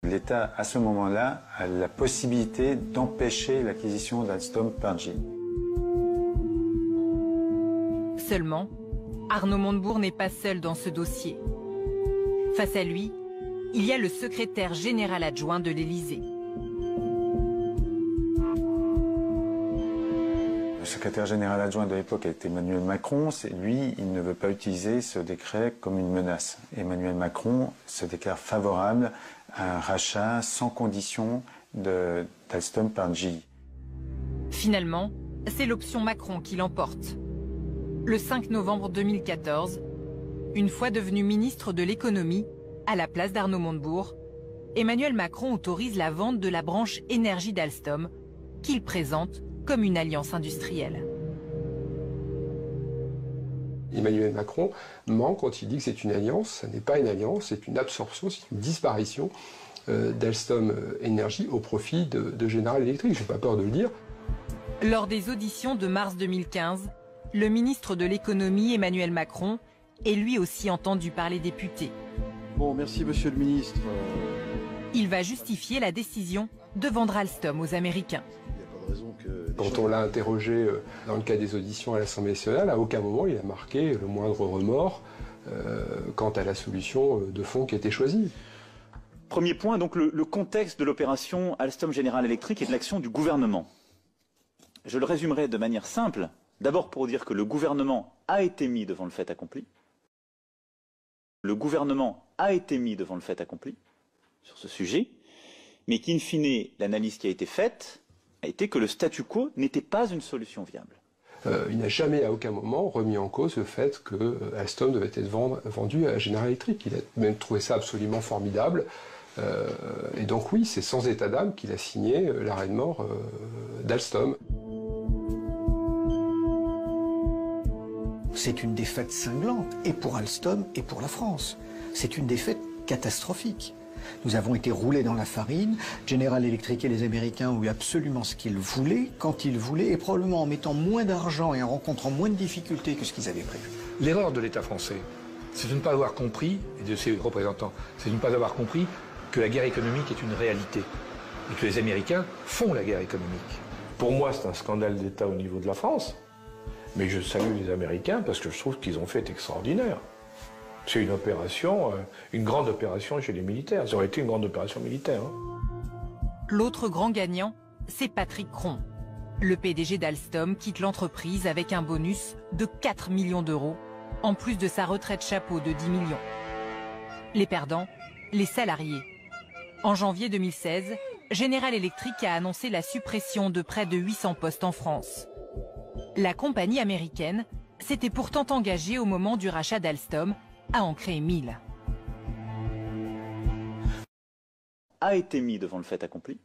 L'État, à ce moment-là, a la possibilité d'empêcher l'acquisition d'Alstom par GE. Seulement, Arnaud Montebourg n'est pas seul dans ce dossier. Face à lui, il y a le secrétaire général adjoint de l'Élysée. Le secrétaire général adjoint de l'époque a été Emmanuel Macron. Lui, il ne veut pas utiliser ce décret comme une menace. Emmanuel Macron se déclare favorable à un rachat sans condition d'Alstom par GE. Finalement, c'est l'option Macron qui l'emporte. Le 5 novembre 2014, une fois devenu ministre de l'économie, à la place d'Arnaud Montebourg, Emmanuel Macron autorise la vente de la branche énergie d'Alstom, qu'il présente comme une alliance industrielle. Emmanuel Macron ment quand il dit que c'est une alliance. Ça n'est pas une alliance, c'est une absorption, c'est une disparition d'Alstom Énergie au profit de General Electric. Je n'ai pas peur de le dire. Lors des auditions de mars 2015, le ministre de l'économie Emmanuel Macron est lui aussi entendu par les députés. Bon, merci monsieur le ministre. Il va justifier la décision de vendre Alstom aux Américains. Quand on l'a interrogé dans le cadre des auditions à l'Assemblée nationale, à aucun moment il a marqué le moindre remords quant à la solution de fond qui a été choisie. Premier point, donc le contexte de l'opération Alstom General Electric et de l'action du gouvernement. Je le résumerai de manière simple, d'abord pour dire que le gouvernement a été mis devant le fait accompli. Le gouvernement a été mis devant le fait accompli sur ce sujet, mais qu'in fine, l'analyse qui a été faite a été que le statu quo n'était pas une solution viable. Il n'a jamais à aucun moment remis en cause le fait que Alstom devait être vendu à General Electric. Il a même trouvé ça absolument formidable. Et donc oui, c'est sans état d'âme qu'il a signé l'arrêt de mort d'Alstom. C'est une défaite cinglante, et pour Alstom et pour la France. C'est une défaite catastrophique. Nous avons été roulés dans la farine. General Electric et les Américains ont eu absolument ce qu'ils voulaient, quand ils voulaient, et probablement en mettant moins d'argent et en rencontrant moins de difficultés que ce qu'ils avaient prévu. L'erreur de l'État français, c'est de ne pas avoir compris, et de ses représentants, c'est de ne pas avoir compris que la guerre économique est une réalité, et que les Américains font la guerre économique. Pour moi, c'est un scandale d'État au niveau de la France, mais je salue les Américains parce que je trouve qu'ils ont fait extraordinaire. C'est une opération, une grande opération chez les militaires. Ça aurait été une grande opération militaire. L'autre grand gagnant, c'est Patrick Cron. Le PDG d'Alstom quitte l'entreprise avec un bonus de 4 millions d'euros, en plus de sa retraite chapeau de 10 millions. Les perdants, les salariés. En janvier 2016, General Electric a annoncé la suppression de près de 800 postes en France. La compagnie américaine s'était pourtant engagée au moment du rachat d'Alstom à en créer 1000. A été mis devant le fait accompli.